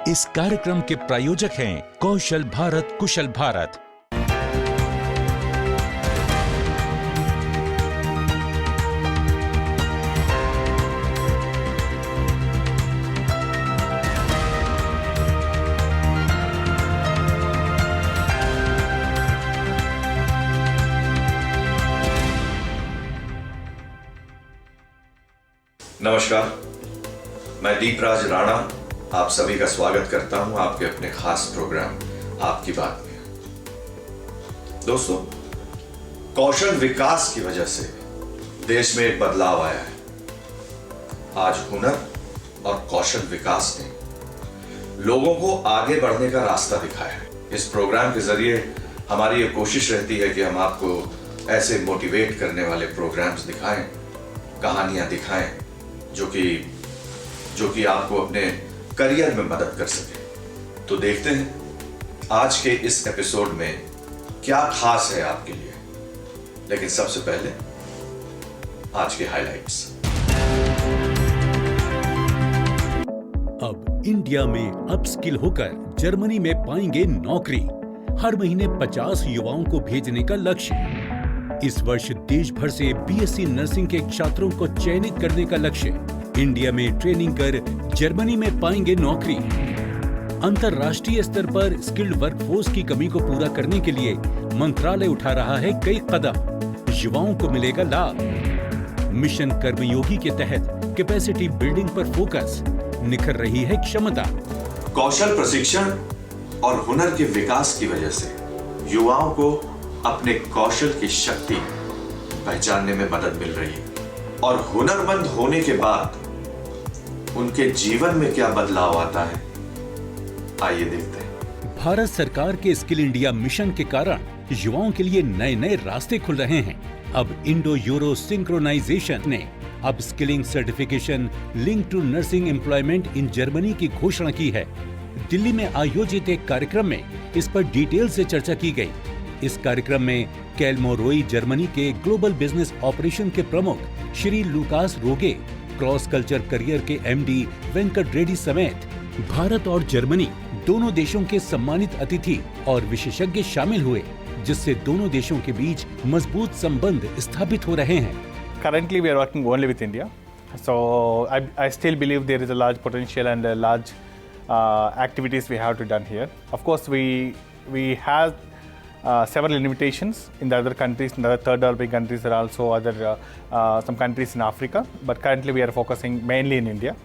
इस कार्यक्रम के प्रायोजक हैं कौशल भारत कुशल भारत। नमस्कार, मैं दीपराज राणा आप सभी का स्वागत करता हूं आपके अपने खास प्रोग्राम आपकी बात में। दोस्तों, कौशल विकास की वजह से देश में एक बदलाव आया है। आज हुनर और कौशल विकास ने लोगों को आगे बढ़ने का रास्ता दिखाया है। इस प्रोग्राम के जरिए हमारी ये कोशिश रहती है कि हम आपको ऐसे मोटिवेट करने वाले प्रोग्राम्स दिखाएं, कहानियां दिखाएं जो कि आपको अपने करियर में मदद कर सके। तो देखते हैं आज के इस एपिसोड में क्या खास है आपके लिए। लेकिन सबसे पहले आज के हाइलाइट्स। अब इंडिया में अपस्किल होकर जर्मनी में पाएंगे नौकरी। हर महीने 50 युवाओं को भेजने का लक्ष्य। इस वर्ष देश भर से बीएससी नर्सिंग के छात्रों को चयनित करने का लक्ष्य। इंडिया में ट्रेनिंग कर जर्मनी में पाएंगे नौकरी। अंतर्राष्ट्रीय स्तर पर स्किल्ड वर्कफोर्स की कमी को पूरा करने के लिए मंत्रालय उठा रहा है कई कदम। युवाओं को मिलेगा लाभ। मिशन कर्मयोगी के तहत कैपेसिटी बिल्डिंग पर फोकस। निखर रही है क्षमता। कौशल प्रशिक्षण और हुनर के विकास की वजह से युवाओं को अपने कौशल की शक्ति पहचानने में मदद मिल रही है। और हुनरमंद होने के बाद उनके जीवन में क्या बदलाव आता है, आइए देखते हैं। भारत सरकार के स्किल इंडिया मिशन के कारण युवाओं के लिए नए नए रास्ते खुल रहे हैं। अब इंडो यूरो सिंक्रोनाइजेशन ने अब skilling certification link to nursing employment in Germany की घोषणा की है। दिल्ली में आयोजित एक कार्यक्रम में इस पर डिटेल से चर्चा की गई। इस कार्यक्रम में कैलमोरोई जर्मनी के ग्लोबल बिजनेस ऑपरेशन के प्रमुख श्री लुकास रोगे, क्रॉस कल्चर करियर के एमडी वेंकट रेड्डी समेत भारत और जर्मनी दोनों देशों के सम्मानित अतिथि और विशेषज्ञ शामिल हुए, जिससे दोनों देशों के बीच मजबूत संबंध स्थापित हो रहे हैं। Currently, we are working only with India, so I still believe there is a large potential and a large activities we have to done here. Of course, we have several limitations in the other countries, in the third developing countries. There are also other some countries in Africa, but currently we are focusing mainly in India,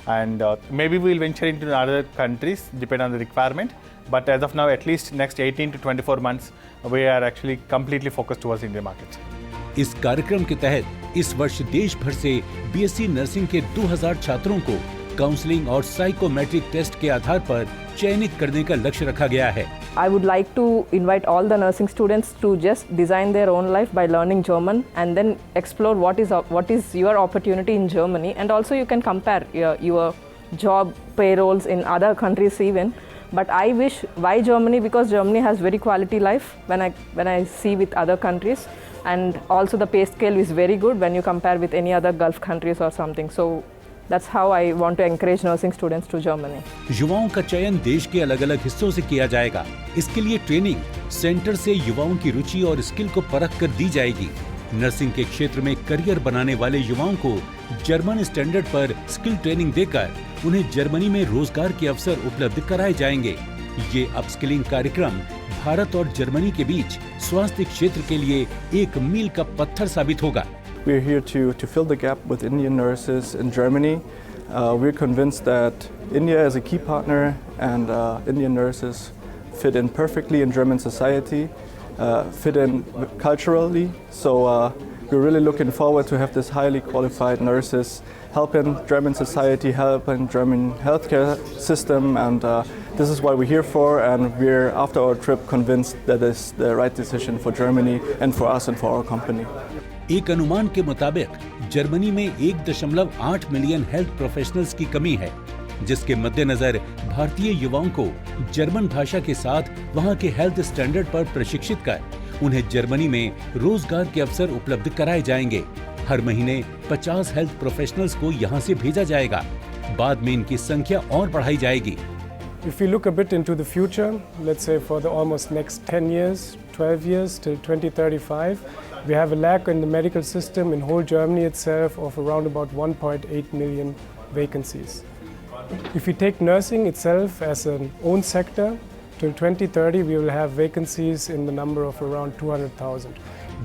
and maybe we will venture into other countries depending on the requirement. But as of now, at least next 18 to 24 months, we are actually completely focused towards Indian market. इस कार्यक्रम के तहत इस वर्ष देश भर से BSc nursing के 2000 छात्रों को काउंसलिंग और साइकोमेट्रिक टेस्ट के आधार पर चयनित करने का लक्ष्य रखा गया है। I would like to invite all the nursing students to just design their own life by learning German and then explore what is your opportunity in Germany, and also you can compare your job payrolls in other countries even. But I wish why Germany, because Germany has very quality life when I see with other countries, and also the pay scale is very good when you compare with any other Gulf countries or something. So that's how I want to encourage nursing students to Germany. युवाओं का चयन देश के अलग अलग हिस्सों से किया जाएगा। इसके लिए ट्रेनिंग सेंटर से युवाओं की रुचि और स्किल को परख कर दी जाएगी। नर्सिंग के क्षेत्र में करियर बनाने वाले युवाओं को जर्मन स्टैंडर्ड पर स्किल ट्रेनिंग देकर उन्हें जर्मनी में रोजगार के अवसर उपलब्ध कराए जाएंगे। ये अपस्किलिंग कार्यक्रम भारत और जर्मनी के बीच स्वास्थ्य क्षेत्र के लिए एक मील का पत्थर साबित होगा। We're here to fill the gap with Indian nurses in Germany. We're convinced that India is a key partner, and Indian nurses fit in perfectly in German society, fit in culturally. So we're really looking forward to have this highly qualified nurses helping German society, helping German healthcare system, and this is what we're here for. And we're, after our trip, convinced that it's the right decision for Germany and for us and for our company. एक अनुमान के मुताबिक Germany में 1.8 million health professionals की कमी है, जिसके मद्देनजर भारतीय युवाओं को जर्मन भाषा के साथ वहां के हेल्थ स्टैंडर्ड पर प्रशिक्षित कर उन्हें जर्मनी में रोजगार के अवसर उपलब्ध कराए जाएंगे। हर महीने 50 हेल्थ प्रोफेशनल्स को यहां से भेजा जाएगा। बाद में इनकी संख्या और बढ़ाई जाएगी। If we look a bit into the future, let's say for the almost next 10 years, 12 years till 2035, we have a lack in the medical system in whole Germany itself of around about 1.8 million vacancies. If we take nursing itself as an own sector, till 2030 we will have vacancies in the number of around 200,000.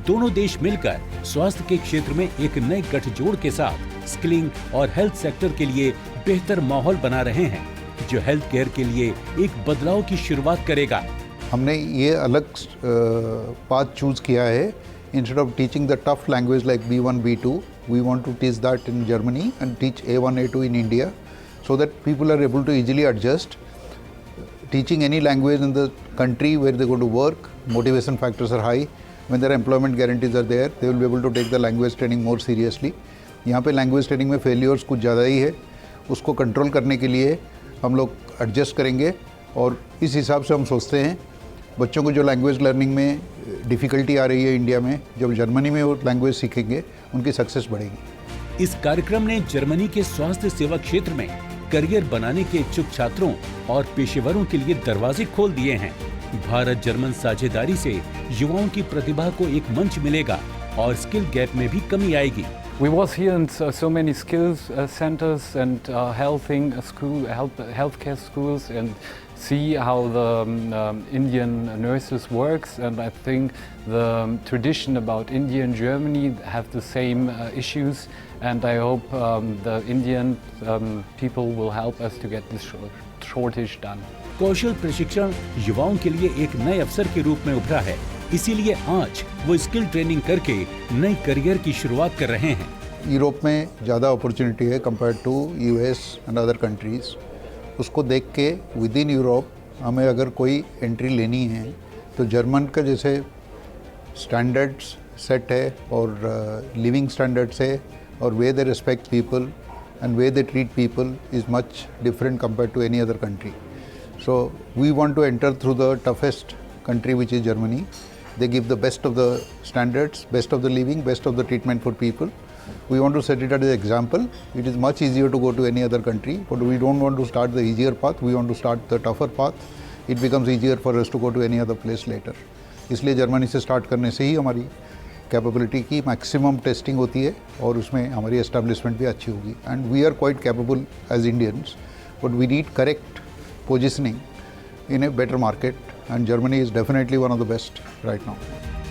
दोनों देश मिलकर स्वास्थ्य के क्षेत्र में एक नए गठजोड़ के साथ स्किलिंग और हेल्थ सेक्टर के लिए बेहतर माहौल बना रहे हैं, जो हेल्थ केयर के लिए एक बदलाव की शुरुआत करेगा। हमने ये अलग पाथ चूज किया है। Instead of teaching the tough language like B1, B2, we want to teach that in Germany and teach A1, A2 in India, so that people are able to easily adjust. Teaching any language in the country where they're going to work, motivation factors are high. When their employment guarantees are there, they will be able to take the language training more seriously. यहाँ पे language training में failures कुछ ज़्यादा ही है, उसको control करने के लिए हम लोग adjust करेंगे और इस हिसाब से हम सोचते हैं बच्चों को जो language learning में difficulty आ रही है इंडिया में, जब जर्मनी में वो language सीखेंगे उनकी success बढ़ेगी। इस कार्यक्रम ने जर्मनी के स्वास्थ्य सेवा क्षेत्र में करियर बनाने के इच्छुक छात्रों और पेशेवरों के लिए दरवाजे खोल दिए हैं। भारत जर्मन साझेदारी से युवाओं की प्रतिभा को एक मंच मिलेगा और स्किल गैप में भी कमी आएगी। We was here in so many skills centers and healthcare schools and see how the Indian nurses works, and I think the tradition about India and Germany have the same issues, and I hope the Indian people will help us to get this shortage done. कौशल प्रशिक्षण युवाओं के लिए एक नए अवसर के रूप में उभरा है, इसीलिए आज वो स्किल ट्रेनिंग करके नए करियर की शुरुआत कर रहे हैं। यूरोप में ज़्यादा अपॉर्चुनिटी है compare to US and other countries. उसको देख के विद इन यूरोप हमें अगर कोई एंट्री लेनी है तो जर्मन का जैसे स्टैंडर्ड्स सेट है और लिविंग स्टैंडर्ड्स है और way they respect people and way they treat people is much different compare to any other country. So we want to enter through the toughest country, which is Germany. They give the best of the standards, best of the living, best of the treatment for people. We want to set it as an example. It is much easier to go to any other country, but we don't want to start the easier path. We want to start the tougher path. It becomes easier for us to go to any other place later. इसलिए Germany से start करने से ही हमारी capability की maximum testing होती है और उसमें हमारी एस्टेब्लिशमेंट भी अच्छी होगी। And we are quite capable as Indians, but we need correct positioning in a better market, and Germany is definitely one of the best right now.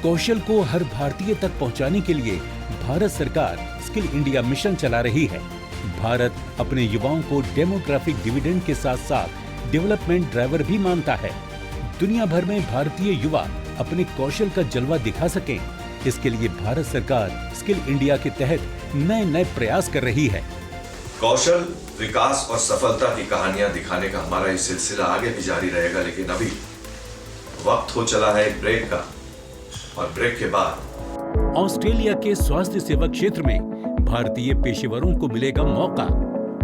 कौशल को हर भारतीय तक पहुंचाने के लिए भारत सरकार स्किल इंडिया मिशन चला रही है। भारत अपने युवाओं को डेमोग्राफिक डिविडेंड के साथ साथ डेवलपमेंट ड्राइवर भी मानता है। दुनिया भर में भारतीय युवा अपने कौशल का जलवा दिखा सकें, इसके लिए भारत सरकार स्किल इंडिया के तहत नए प्रयास कर रही है। कौशल विकास और सफलता की कहानियां दिखाने का हमारा ये सिलसिला आगे भी जारी रहेगा, लेकिन अभी वक्त हो चला है एक ब्रेक का, और ब्रेक के बाद ऑस्ट्रेलिया के स्वास्थ्य सेवा क्षेत्र में भारतीय पेशेवरों को मिलेगा मौका।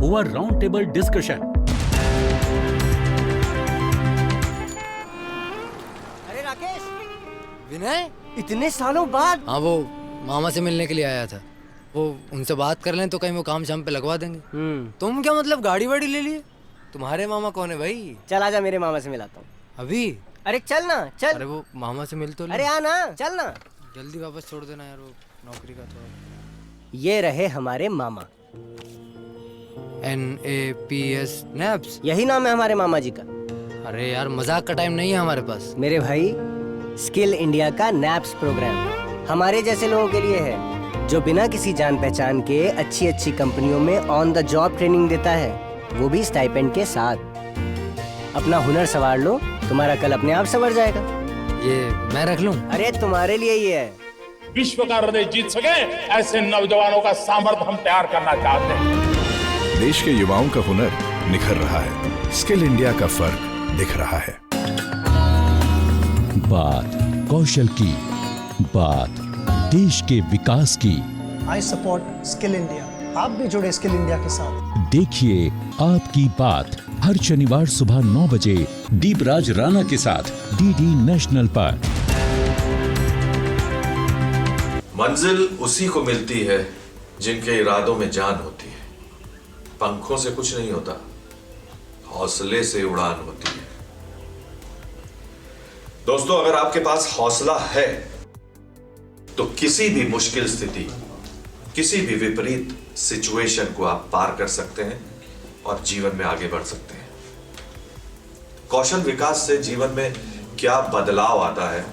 हुआ राउंड टेबल डिस्कशन। अरे राकेश, विनय, इतने सालों बाद। हाँ, वो मामा से मिलने के लिए आया था। वो उनसे बात कर लें तो कहीं वो काम शाम पे लगवा देंगे। तुम क्या मतलब गाड़ी वाड़ी ले लिए? तुम्हारे मामा कौन है भाई? चल आजा, मेरे मामा से मिलाता हूँ। अभी? अरे चल ना, चल। अरे वो मामा से मिल तो ले। अरे आ ना, चल ना। जल्दी वापस छोड़ देना यार, वो नौकरी का थोड़ा। ये रहे हमारे मामा। NAPS नैप्स, यही नाम है हमारे मामा जी का। अरे यार मजाक का टाइम नहीं है हमारे पास। मेरे भाई, स्किल इंडिया का नैप्स प्रोग्राम हमारे जैसे लोगों के लिए है, जो बिना किसी जान पहचान के अच्छी अच्छी कंपनियों में ऑन द जॉब ट्रेनिंग देता है, वो भी स्टाइपेंड के साथ। अपना हुनर संवार लो, तुम्हारा कल अपने आप संवर जाएगा। ये मैं रख लूं? अरे तुम्हारे लिए ही है। विश्व का हृदय जीत सके ऐसे नौजवानों का सामर्थ्य हम तैयार करना चाहते हैं। देश के युवाओं का हुनर निखर रहा है, स्किल इंडिया का फर्क दिख रहा है। बात कौशल की, बात देश के विकास की। I support skill India. आप भी जुड़े स्किल इंडिया के साथ। देखिए आपकी बात हर शनिवार सुबह 9 बजे दीपराज राणा के साथ DD नेशनल पर। मंजिल उसी को मिलती है जिनके इरादों में जान होती है। पंखों से कुछ नहीं होता, हौसले से उड़ान होती है। दोस्तों, अगर आपके पास हौसला है तो किसी भी मुश्किल स्थिति, किसी भी विपरीत सिचुएशन को आप पार कर सकते हैं और जीवन में आगे बढ़ सकते हैं। कौशल विकास से जीवन में क्या बदलाव आता है,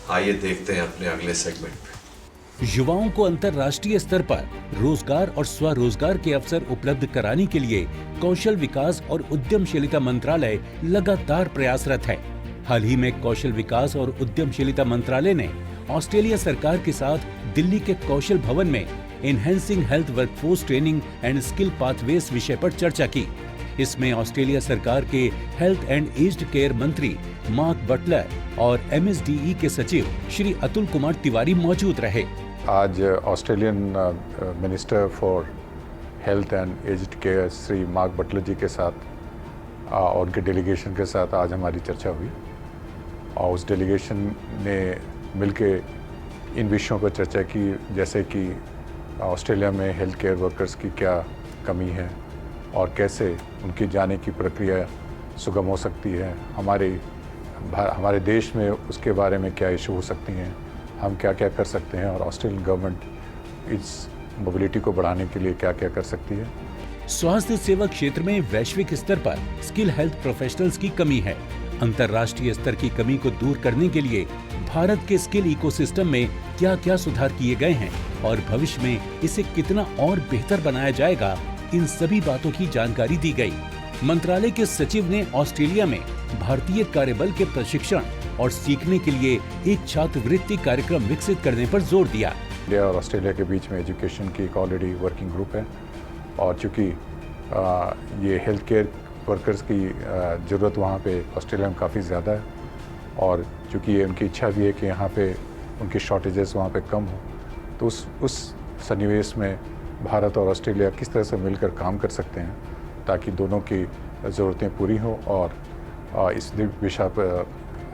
आइए देखते हैं अपने अगले सेगमेंट में। युवाओं को अंतर्राष्ट्रीय स्तर पर रोजगार और स्वरोजगार के अवसर उपलब्ध कराने के लिए कौशल विकास और उद्यमशीलता मंत्रालय लगातार प्रयासरत है। हाल ही में कौशल विकास और उद्यमशीलता मंत्रालय ने ऑस्ट्रेलिया सरकार के साथ दिल्ली के कौशल भवन में enhancing health workforce training and skill pathways विषय पर चर्चा की। इसमें ऑस्ट्रेलिया सरकार के हेल्थ एंड एज्ड केयर मंत्री मार्क बटलर और MSDE के सचिव श्री अतुल कुमार तिवारी मौजूद रहे। आज Australian minister for health and aged care Shri Mark Butler ji के साथ और उनके डेलीगेशन के साथ आज हमारी चर्चा हुई और उस डेलीगेशन ने मिलके इन विषयों पर चर्चा की, जैसे कि ऑस्ट्रेलिया में हेल्थ केयर वर्कर्स की क्या कमी है और कैसे उनकी जाने की प्रक्रिया सुगम हो सकती है, हमारे देश में उसके बारे में क्या इशू हो सकती हैं, हम क्या क्या कर सकते हैं और ऑस्ट्रेलियन गवर्नमेंट इस मोबिलिटी को बढ़ाने के लिए क्या क्या कर सकती है। स्वास्थ्य सेवा क्षेत्र में वैश्विक स्तर पर स्किल हेल्थ प्रोफेशनल्स की कमी है। अंतर्राष्ट्रीय स्तर की कमी को दूर करने के लिए भारत के स्किल इकोसिस्टम में क्या क्या सुधार किए गए हैं और भविष्य में इसे कितना और बेहतर बनाया जाएगा, इन सभी बातों की जानकारी दी गई। मंत्रालय के सचिव ने ऑस्ट्रेलिया में भारतीय कार्यबल के प्रशिक्षण और सीखने के लिए एक छात्रवृत्ति कार्यक्रम विकसित करने पर जोर दिया। इंडिया और ऑस्ट्रेलिया के बीच में एजुकेशन की एक ऑलरेडी वर्किंग ग्रुप है और चूँकि ये हेल्थ केयर वर्कर्स की ज़रूरत वहाँ पे ऑस्ट्रेलिया में काफ़ी ज़्यादा है और चूँकि ये उनकी इच्छा भी है कि यहाँ पे उनकी शॉर्टेजेस वहाँ पे कम हो, तो उस सन्निवेश में भारत और ऑस्ट्रेलिया किस तरह से मिलकर काम कर सकते हैं ताकि दोनों की ज़रूरतें पूरी हों और इस दिशा पर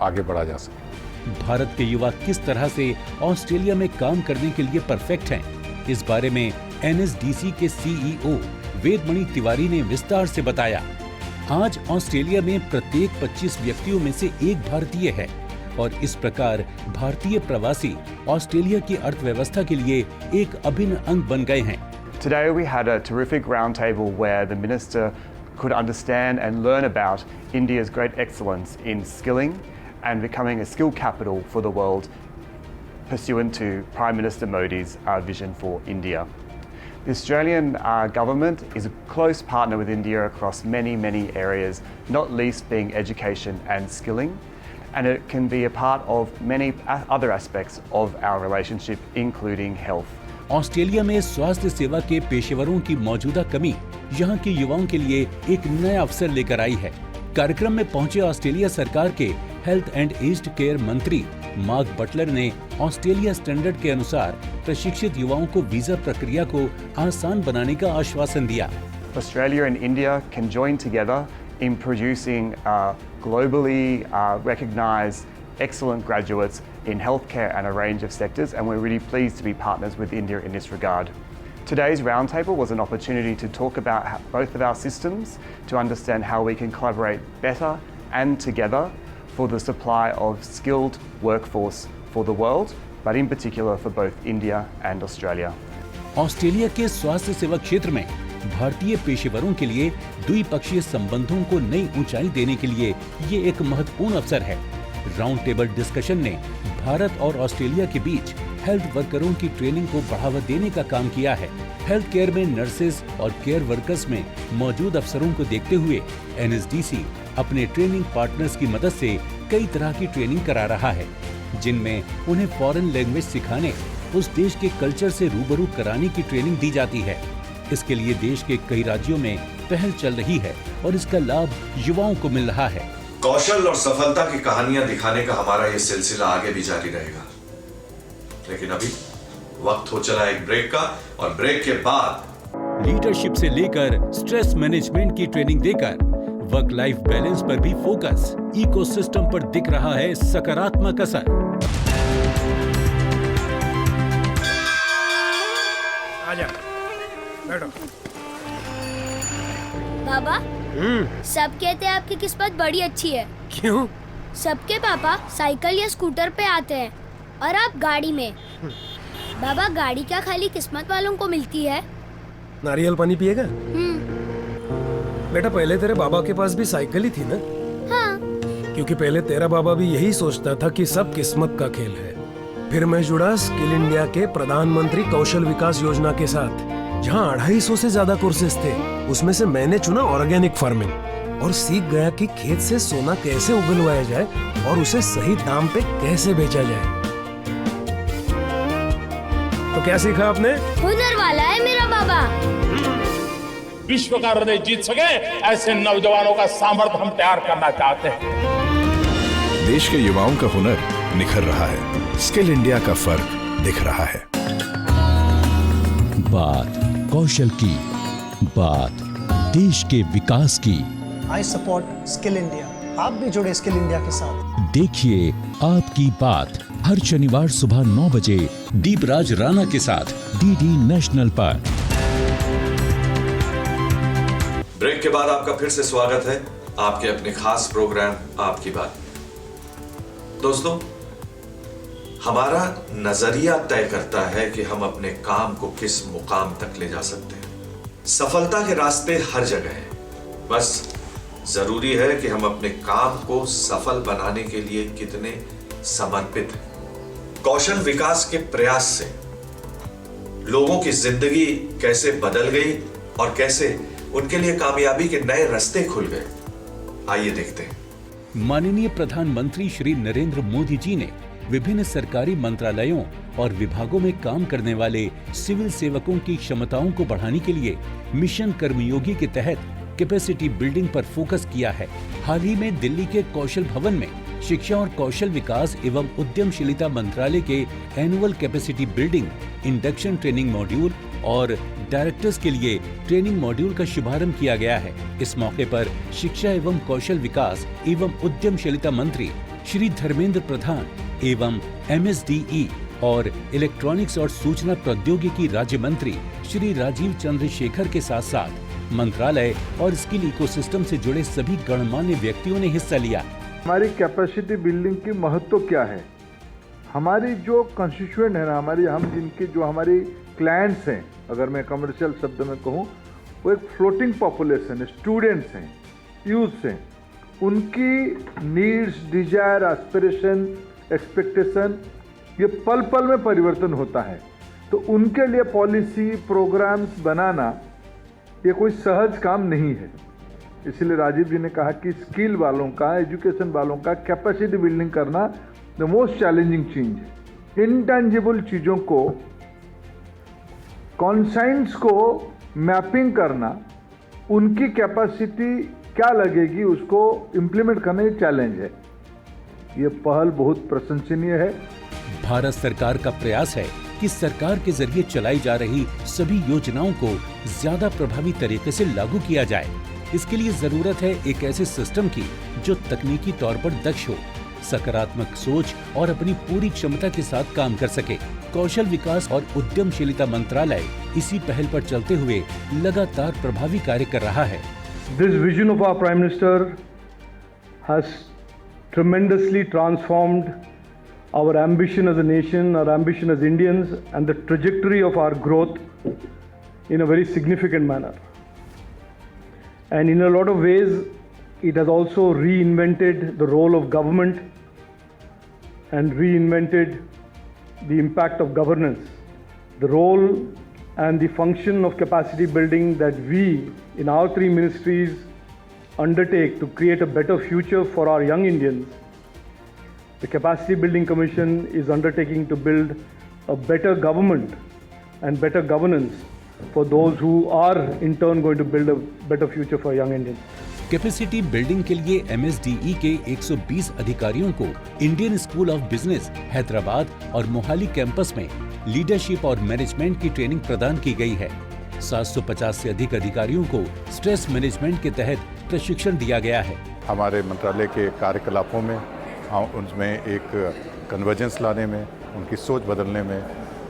आगे बढ़ा जा सके। भारत के युवा किस तरह से ऑस्ट्रेलिया में काम करने के लिए परफेक्ट हैं, इस बारे में NSDC के CEO वेदमणि तिवारी ने विस्तार से बताया। आज ऑस्ट्रेलिया में प्रत्येक 25 व्यक्तियों में से एक भारतीय है और इस प्रकार भारतीय प्रवासी ऑस्ट्रेलिया की अर्थव्यवस्था के लिए एक अभिन्न अंग बन गए हैं। Today we had a terrific roundtable where the Minister could understand and learn about India's great excellence in skilling and becoming a skill capital for the world, pursuant to Prime Minister Modi's vision for India. The Australian government is a close partner with India across many, many areas, not least being education and skilling, and it can be a part of many other aspects of our relationship, including health. Australia में स्वास्थ्य सेवा के पेशेवरों की मौजूदा कमी यहाँ के युवाओं के लिए एक नया अवसर लेकर आई है। कार्यक्रम में पहुंचे ऑस्ट्रेलिया सरकार के हेल्थ एंड एज्ड केयर मंत्री मार्क बटलर ने ऑस्ट्रेलिया स्टैंडर्ड के अनुसार प्रशिक्षित युवाओं को वीजा प्रक्रिया को आसान बनाने का आश्वासन दिया। Australia and India can join together in producing globally recognized excellent graduates in healthcare and a range of sectors, and we're really pleased to be partners with India in this regard. Today's roundtable was an opportunity to talk about both of our systems, to understand how we can collaborate better and together for the supply of skilled workforce for the world, but in particular for both India and Australia. Australia के स्वास्थ्य सेवा क्षेत्र में भारतीय पेशेवरों के लिए द्विपक्षीय संबंधों को नई ऊंचाई देने के लिए ये एक महत्वपूर्ण अवसर है। राउंड टेबल डिस्कशन ने भारत और ऑस्ट्रेलिया के बीच हेल्थ वर्करों की ट्रेनिंग को बढ़ावा देने का काम किया है। हेल्थ केयर में नर्सेज और केयर वर्कर्स में मौजूद अवसरों को देखते हुए NSDC अपने ट्रेनिंग पार्टनर्स की मदद से कई तरह की ट्रेनिंग करा रहा है, जिनमें उन्हें फॉरेन लैंग्वेज सिखाने, उस देश के कल्चर से रूबरू कराने की ट्रेनिंग दी जाती है। इसके लिए देश के कई राज्यों में पहल चल रही है और इसका लाभ युवाओं को मिल रहा है। कौशल और सफलता की कहानियां दिखाने का हमारा ये सिलसिला आगे भी जारी रहेगा, लेकिन अभी वक्त हो चला एक ब्रेक का, और ब्रेक के बाद लीडरशिप से लेकर स्ट्रेस मैनेजमेंट की ट्रेनिंग देकर वर्क लाइफ बैलेंस पर भी फोकस, इकोसिस्टम पर दिख रहा है सकारात्मक असर। आजा, बैठो। बाबा, सब कहते हैं आपकी किस्मत बड़ी अच्छी है। क्यों? सबके पापा साइकिल या स्कूटर पे आते हैं और आप गाड़ी में। बाबा, गाड़ी क्या खाली किस्मत वालों को मिलती है? नारियल पानी पिएगा? बेटा, पहले तेरे बाबा के पास भी साइकिल ही थी ना? हाँ। क्योंकि पहले तेरा बाबा भी यही सोचता था कि सब किस्मत का खेल है। फिर मैं जुड़ा स्किल इंडिया के प्रधानमंत्री कौशल विकास योजना के साथ, जहाँ 250 से ज्यादा कोर्सेज थे। उसमें से मैंने चुना ऑर्गेनिक फार्मिंग और सीख गया कि खेत से सोना कैसे उगलवाया जाए और उसे सही दाम पे कैसे बेचा जाए। तो क्या सीखा आपने? हुनर वाला है मेरा बाबा। विश्व का हृदय जीत सके ऐसे नौजवानों का सामर्थ्य हम तैयार करना चाहते हैं। देश के युवाओं का हुनर निखर रहा है। स्किल इंडिया का फर्क दिख रहा है। बात कौशल की, बात देश के विकास की। I support skill India. आप भी जुड़े स्किल इंडिया के साथ। देखिए आपकी बात हर शनिवार सुबह 9 बजे दीपराज राणा के साथ डीडी नेशनल पर। ब्रेक के बाद आपका फिर से स्वागत है आपके अपने खास प्रोग्राम आपकी बात। दोस्तों, हमारा नजरिया तय करता है कि हम अपने काम को किस मुकाम तक ले जा सकते हैं। सफलता के रास्ते हर जगह हैं, बस जरूरी है कि हम अपने काम को सफल बनाने के लिए कितने समर्पित हैं। कौशल विकास के प्रयास से लोगों की जिंदगी कैसे बदल गई और कैसे उनके लिए कामयाबी के नए रास्ते खुल गए, आइए देखते हैं। माननीय प्रधानमंत्री श्री नरेंद्र मोदी जी ने विभिन्न सरकारी मंत्रालयों और विभागों में काम करने वाले सिविल सेवकों की क्षमताओं को बढ़ाने के लिए मिशन कर्मयोगी के तहत कैपेसिटी बिल्डिंग पर फोकस किया है। हाल ही में दिल्ली के कौशल भवन में शिक्षा और कौशल विकास एवं उद्यमशीलता मंत्रालय के annual capacity building, induction training module और डायरेक्टर्स के लिए ट्रेनिंग मॉड्यूल का शुभारंभ किया गया है। इस मौके पर शिक्षा एवं कौशल विकास एवं उद्यमशीलता मंत्री श्री धर्मेंद्र प्रधान एवं MSDE और इलेक्ट्रॉनिक्स और सूचना प्रौद्योगिकी राज्य मंत्री श्री राजीव चंद्रशेखर के साथ साथ मंत्रालय और स्किल इकोसिस्टम से जुड़े सभी गणमान्य व्यक्तियों ने हिस्सा लिया। हमारी कैपेसिटी बिल्डिंग की महत्व क्या है? हमारी जो कंस्टिट्यूएंट है ना, हमारी क्लाइंट्स हैं, अगर मैं कमर्शियल शब्द में कहूँ, वो एक फ्लोटिंग पॉपुलेशन है, स्टूडेंट्स हैं, यूथ्स हैं। उनकी नीड्स, डिजायर, एस्पिरेशन, एक्सपेक्टेशन ये पल पल में परिवर्तन होता है। तो उनके लिए पॉलिसी प्रोग्राम्स बनाना ये कोई सहज काम नहीं है। इसलिए राजीव जी ने कहा कि स्किल वालों का, एजुकेशन वालों का कैपेसिटी बिल्डिंग करना द मोस्ट चैलेंजिंग चीज है। इनटेंजिबल चीज़ों को, कॉन्साइंट्स को मैपिंग करना, उनकी कैपेसिटी क्या लगेगी उसको इम्प्लीमेंट करना ये चैलेंज है। ये पहल बहुत प्रशंसनीय है। भारत सरकार का प्रयास है कि सरकार के जरिए चलाई जा रही सभी योजनाओं को ज्यादा प्रभावी तरीके से लागू किया जाए। इसके लिए जरूरत है एक ऐसे सिस्टम की जो तकनीकी तौर पर दक्ष हो, सकारात्मक सोच और अपनी पूरी क्षमता के साथ काम कर सके। कौशल विकास और उद्यमशीलता मंत्रालय इसी पहल पर चलते हुए लगातार प्रभावी कार्य कर रहा है। This vision of our Prime Minister has tremendously transformed our ambition as a nation, our ambition as Indians, and the trajectory of our growth in a very significant manner. And in a lot of ways, it has also reinvented the role of government and reinvented the impact of governance. The role and the function of capacity building that we in our three ministries undertake to create a better future for our young Indians. The Capacity Building Commission is undertaking to build a better government and better governance for those who are in turn going to build a better future for young Indians. Capacity building के लिए MSDE के 120 अधिकारियों को Indian school of business Hyderabad और Mohali campus में leadership और management की training प्रदान की गई है। 750 से अधिक अधिकारियों को स्ट्रेस मैनेजमेंट के तहत प्रशिक्षण दिया गया है। हमारे मंत्रालय के कार्यकलापों में उनमें एक कन्वर्जेंस लाने में, उनकी सोच बदलने में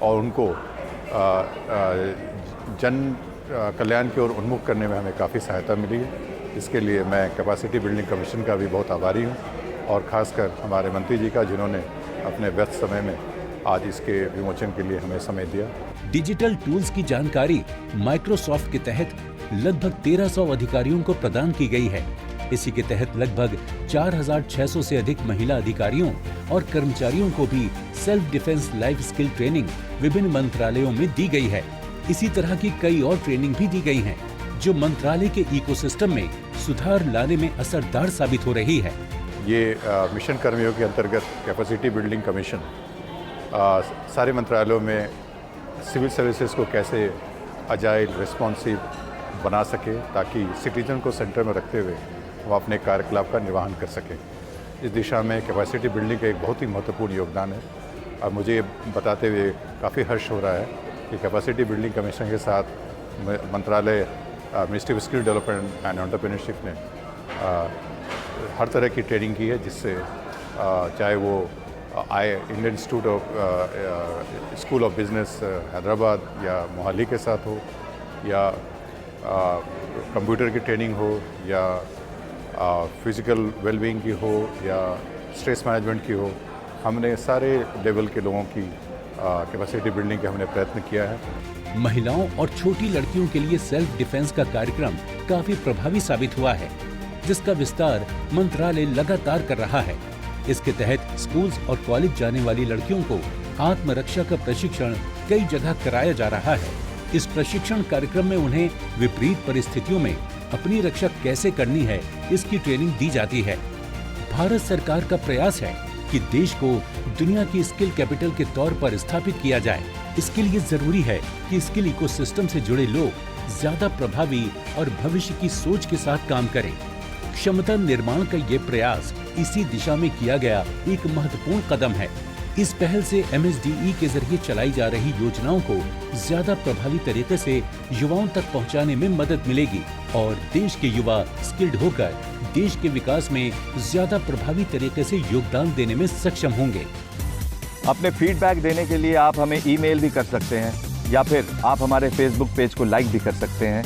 और उनको जन कल्याण की ओर उन्मुख करने में हमें काफ़ी सहायता मिली है। इसके लिए मैं कैपेसिटी बिल्डिंग कमीशन का भी बहुत आभारी हूँ और ख़ासकर हमारे मंत्री जी का, जिन्होंने अपने व्यस्त समय में आज इसके विमोचन के लिए हमें समय दिया। डिजिटल टूल्स की जानकारी माइक्रोसॉफ्ट के तहत लगभग 1300 अधिकारियों को प्रदान की गई है। इसी के तहत लगभग 4600 से अधिक महिला अधिकारियों और कर्मचारियों को भी self defence life skill training विभिन्न मंत्रालयों में दी गई है। इसी तरह की कई और ट्रेनिंग भी दी गई हैं, जो मंत्रालय के इकोसिस्टम में सुधार लाने में असरदार साबित हो रही है। ये मिशन कर्मियों के अंतर्गत कैपेसिटी बिल्डिंग कमीशन सारे मंत्रालयों में सिविल सर्विसेज को कैसे अजाइल रिस्पॉन्सिव बना सके, ताकि सिटीजन को सेंटर में रखते हुए वो अपने कार्यकलाप का निर्वहन कर सकें। इस दिशा में कैपेसिटी बिल्डिंग का एक बहुत ही महत्वपूर्ण योगदान है और मुझे ये बताते हुए काफ़ी हर्ष हो रहा है कि कैपेसिटी बिल्डिंग कमीशन के साथ मंत्रालय ministry of skill development and entrepreneurship ने हर तरह की ट्रेनिंग की है, जिससे चाहे वो Indian institute of school of business Hyderabad या मोहाली के साथ हो, या कंप्यूटर की ट्रेनिंग हो, या फिज़िकल वेलबींग की हो, या स्ट्रेस मैनेजमेंट की हो। हमने सारे लेवल के लोगों की कैपेसिटी बिल्डिंग का हमने प्रयत्न किया है। महिलाओं और छोटी लड़कियों के लिए सेल्फ डिफेंस का कार्यक्रम काफी प्रभावी साबित हुआ है, जिसका विस्तार मंत्रालय लगातार कर रहा है। इसके तहत स्कूल्स और कॉलेज जाने वाली लड़कियों को आत्मरक्षा का प्रशिक्षण कई जगह कराया जा रहा है। इस प्रशिक्षण कार्यक्रम में उन्हें विपरीत परिस्थितियों में अपनी रक्षा कैसे करनी है, इसकी ट्रेनिंग दी जाती है। भारत सरकार का प्रयास है कि देश को दुनिया की स्किल कैपिटल के तौर पर स्थापित किया जाए। इसके लिए जरूरी है कि स्किल इकोसिस्टम से जुड़े लोग ज्यादा प्रभावी और भविष्य की सोच के साथ काम करें। क्षमता निर्माण का ये प्रयास इसी दिशा में किया गया एक महत्वपूर्ण कदम है। इस पहल से MSDE के जरिए चलाई जा रही योजनाओं को ज्यादा प्रभावी तरीके से युवाओं तक पहुंचाने में मदद मिलेगी और देश के युवा स्किल्ड होकर देश के विकास में ज्यादा प्रभावी तरीके से योगदान देने में सक्षम होंगे। अपने फीडबैक देने के लिए आप हमें ईमेल भी कर सकते हैं, या फिर आप हमारे फेसबुक पेज को लाइक भी कर सकते हैं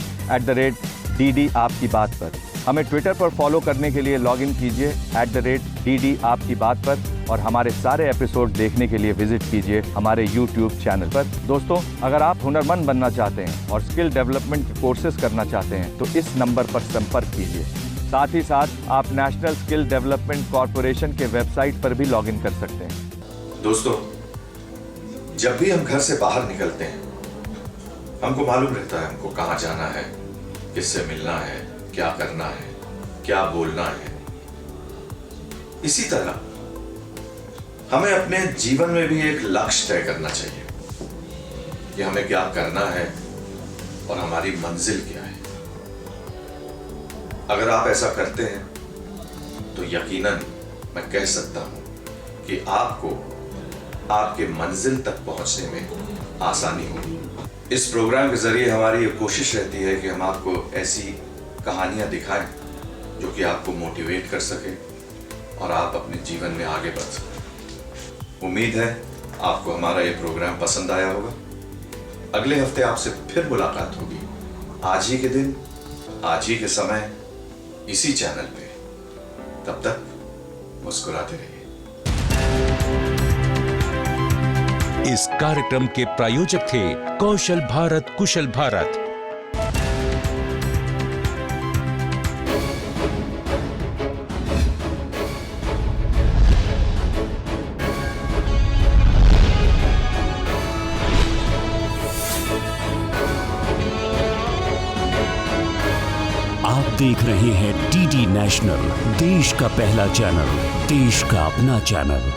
@DD आपकी बात पर। हमें ट्विटर पर फॉलो करने के लिए लॉगिन कीजिए @DD आपकी बात पर, और हमारे सारे एपिसोड देखने के लिए विजिट कीजिए हमारे YouTube चैनल पर। दोस्तों, अगर आप हुनरमंद बनना चाहते हैं और स्किल डेवलपमेंट के कोर्सेज करना चाहते हैं तो इस नंबर पर संपर्क कीजिए। साथ ही साथ आप नेशनल स्किल डेवलपमेंट कॉरपोरेशन के वेबसाइट पर भी लॉगिन कर सकते हैं। दोस्तों, जब भी हम घर से बाहर निकलते हैं, हमको मालूम रहता है हमको कहाँ जाना है, किससे मिलना है, क्या करना है, क्या बोलना है। इसी तरह हमें अपने जीवन में भी एक लक्ष्य तय करना चाहिए कि हमें क्या करना है और हमारी मंजिल क्या है। अगर आप ऐसा करते हैं तो यकीनन मैं कह सकता हूं कि आपको आपके मंजिल तक पहुंचने में आसानी होगी। इस प्रोग्राम के जरिए हमारी ये कोशिश रहती है कि हम आपको ऐसी कहानियां दिखाएं जो कि आपको मोटिवेट कर सके और आप अपने जीवन में आगे बढ़ सकें। उम्मीद है आपको हमारा ये प्रोग्राम पसंद आया होगा। अगले हफ्ते आपसे फिर मुलाकात होगी, आज ही के दिन, आज ही के समय, इसी चैनल पे। तब तक मुस्कुराते रहिए। इस कार्यक्रम के प्रायोजक थे कौशल भारत कुशल भारत। आप देख रहे हैं DD नेशनल, देश का पहला चैनल, देश का अपना चैनल।